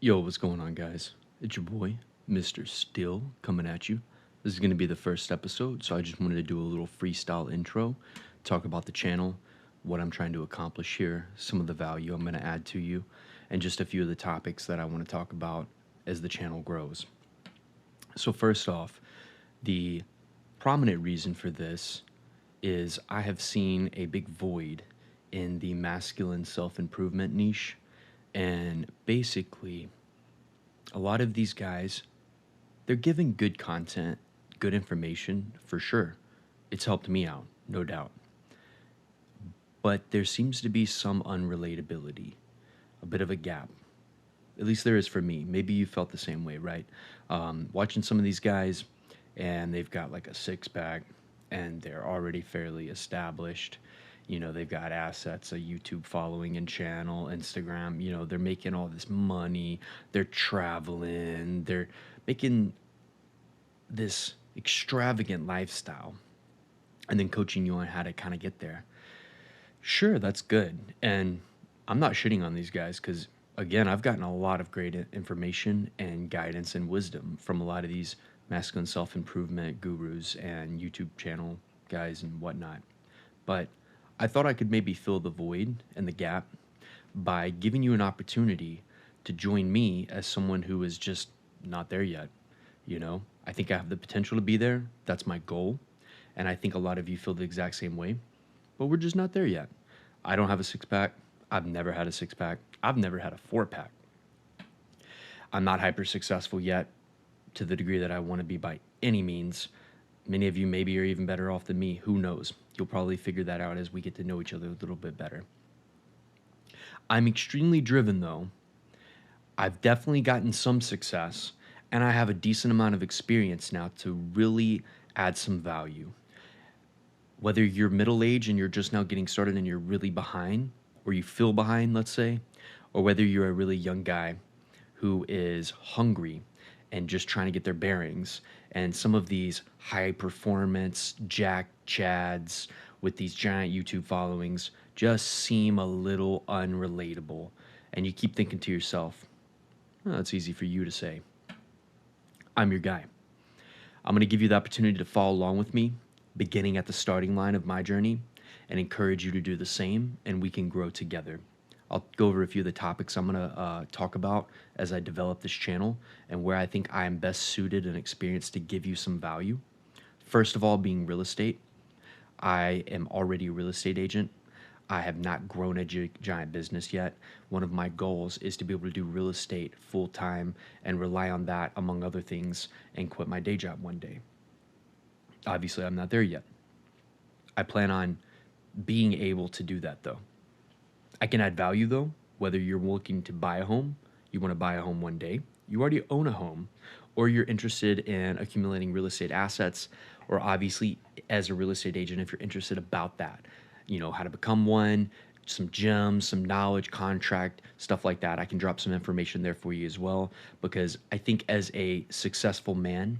Yo, what's going on, guys? It's your boy, Mr. Still, coming at you. This is going to be the first episode, so I just wanted to do a little freestyle intro, talk about the channel, what I'm trying to accomplish here, some of the value I'm going to add to you, and just a few of the topics that I want to talk about as the channel grows. So, first off, the prominent reason for this is I have seen a big void in the masculine self improvement niche. And basically, a lot of these guys, they're giving good content, good information for sure. It's helped me out, no doubt. But there seems to be some unrelatability, a bit of a gap. At least there is for me. Maybe you felt the same way, right? Watching some of these guys, and they've got like a six pack, and they're already fairly established. You know, they've got assets, a YouTube following and channel, Instagram. You know, they're making all this money, they're traveling, they're making this extravagant lifestyle, and then coaching you on how to kind of get there. Sure, that's good. And I'm not shitting on these guys because, again, I've gotten a lot of great information and guidance and wisdom from a lot of these masculine self improvement gurus and YouTube channel guys and whatnot. But I thought I could maybe fill the void and the gap by giving you an opportunity to join me as someone who is just not there yet. You know, I think I have the potential to be there. That's my goal. And I think a lot of you feel the exact same way, but we're just not there yet. I don't have a six pack. I've never had a six pack. I've never had a four pack. I'm not hyper successful yet to the degree that I want to be by any means. Many of you maybe are even better off than me. Who knows? You'll probably figure that out as we get to know each other a little bit better. I'm extremely driven though. I've definitely gotten some success, and I have a decent amount of experience now to really add some value. Whether you're middle age and you're just now getting started and you're really behind, or you feel behind, let's say, or whether you're a really young guy who is hungry and just trying to get their bearings. And some of these high performance Jack Chads with these giant YouTube followings just seem a little unrelatable. And you keep thinking to yourself, oh, it's easy for you to say. I'm your guy. I'm going to give you the opportunity to follow along with me, beginning at the starting line of my journey, and encourage you to do the same, and we can grow together. I'll go over a few of the topics I'm going to talk about as I develop this channel and where I think I am best suited and experienced to give you some value. First of all, being real estate. I am already a real estate agent. I have not grown a giant business yet. One of my goals is to be able to do real estate full time and rely on that, among other things, and quit my day job one day. Obviously, I'm not there yet. I plan on being able to do that though. I can add value though, whether you're looking to buy a home, you want to buy a home one day, you already own a home, or you're interested in accumulating real estate assets, or obviously as a real estate agent, if you're interested about that, you know, how to become one, some gems, some knowledge, contract, stuff like that. I can drop some information there for you as well, because I think as a successful man,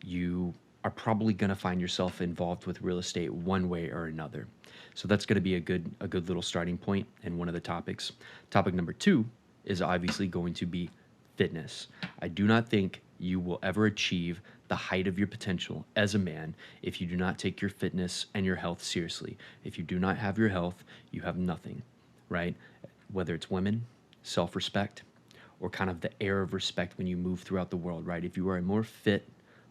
you are probably going to find yourself involved with real estate one way or another. So that's going to be a good little starting point and one of the topics. Topic number 2 is obviously going to be fitness. I do not think you will ever achieve the height of your potential as a man if you do not take your fitness and your health seriously. If you do not have your health, you have nothing, right? Whether it's women, self-respect, or kind of the air of respect when you move throughout the world, right? If you are a more fit,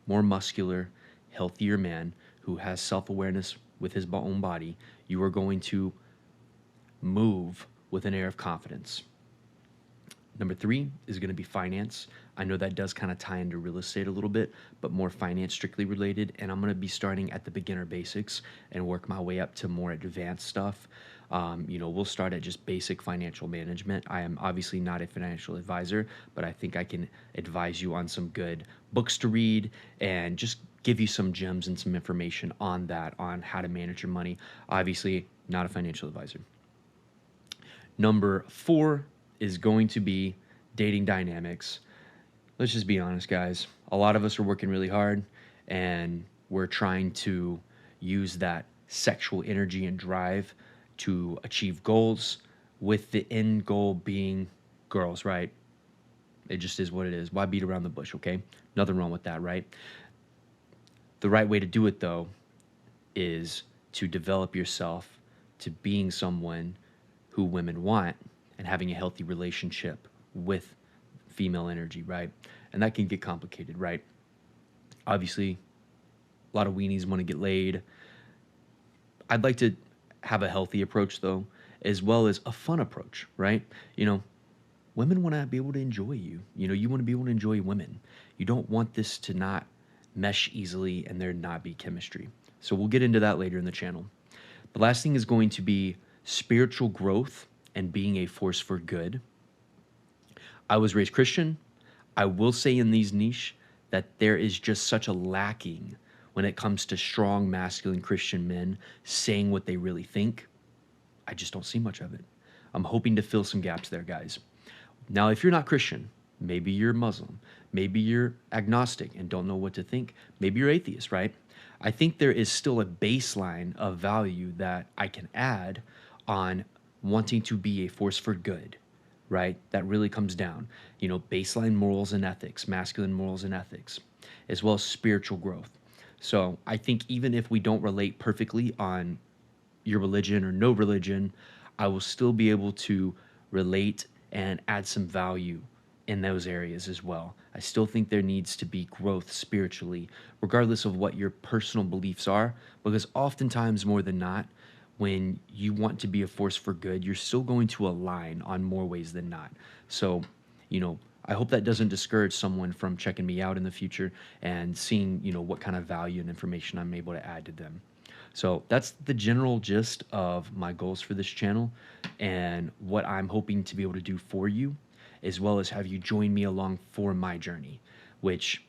more muscular, healthier man who has self awareness with his own body, you are going to move with an air of confidence. Number 3 is going to be finance. I know that does kind of tie into real estate a little bit, but more finance strictly related. And I'm going to be starting at the beginner basics and work my way up to more advanced stuff. We'll start at just basic financial management. I am obviously not a financial advisor, but I think I can advise you on some good books to read and just give you some gems and some information on that, on how to manage your money. Obviously, not a financial advisor. Number 4 is going to be dating dynamics. Let's just be honest, guys. A lot of us are working really hard and we're trying to use that sexual energy and drive to achieve goals, with the end goal being girls, right? It just is what it is. Why beat around the bush, okay? Nothing wrong with that, right? The right way to do it, though, is to develop yourself to being someone who women want and having a healthy relationship with female energy, right? And that can get complicated, right? Obviously, a lot of weenies want to get laid. I'd like to have a healthy approach, though, as well as a fun approach, right? You know, women want to be able to enjoy you. You know, you want to be able to enjoy women. You don't want this to not mesh easily and there not be chemistry. So we'll get into that later in the channel. The last thing is going to be spiritual growth and being a force for good. I was raised Christian. I will say in these niche that there is just such a lacking when it comes to strong masculine Christian men saying what they really think. I just don't see much of it. I'm hoping to fill some gaps there, guys. Now, if you're not Christian, maybe you're Muslim, maybe you're agnostic and don't know what to think, maybe you're atheist, right? I think there is still a baseline of value that I can add on wanting to be a force for good, right? That really comes down, you know, baseline morals and ethics, masculine morals and ethics, as well as spiritual growth. So I think even if we don't relate perfectly on your religion or no religion, I will still be able to relate and add some value in those areas as well. I still think there needs to be growth spiritually, regardless of what your personal beliefs are, because oftentimes, more than not, when you want to be a force for good, you're still going to align on more ways than not. So, you know, I hope that doesn't discourage someone from checking me out in the future and seeing, you know, what kind of value and information I'm able to add to them. So that's the general gist of my goals for this channel and what I'm hoping to be able to do for you, as well as have you join me along for my journey, which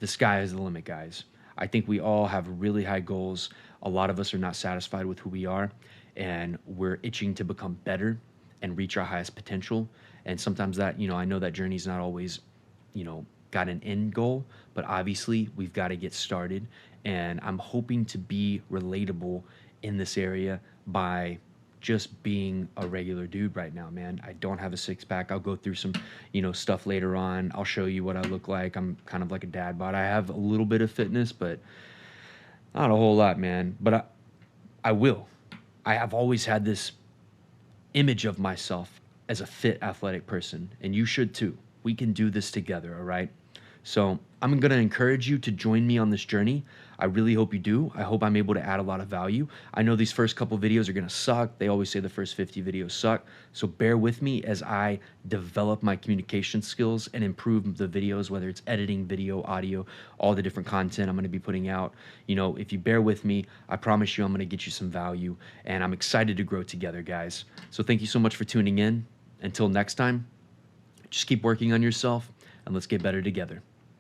the sky is the limit, guys. I think we all have really high goals. A lot of us are not satisfied with who we are, and we're itching to become better and reach our highest potential. And sometimes that, you know, I know that journey's not always, you know, got an end goal, but obviously we've got to get started. And I'm hoping to be relatable in this area by just being a regular dude right now, man. I don't have a six pack. I'll go through some, you know, stuff later on. I'll show you what I look like. I'm kind of like a dad bod. I have a little bit of fitness, but not a whole lot, man. But I will. I have always had this image of myself as a fit, athletic person, and you should too. We can do this together, all right? So I'm going to encourage you to join me on this journey. I really hope you do. I hope I'm able to add a lot of value. I know these first couple videos are going to suck. They always say the first 50 videos suck. So bear with me as I develop my communication skills and improve the videos, whether it's editing, video, audio, all the different content I'm going to be putting out. You know, if you bear with me, I promise you I'm going to get you some value, and I'm excited to grow together, guys. So thank you so much for tuning in. Until next time, just keep working on yourself and let's get better together.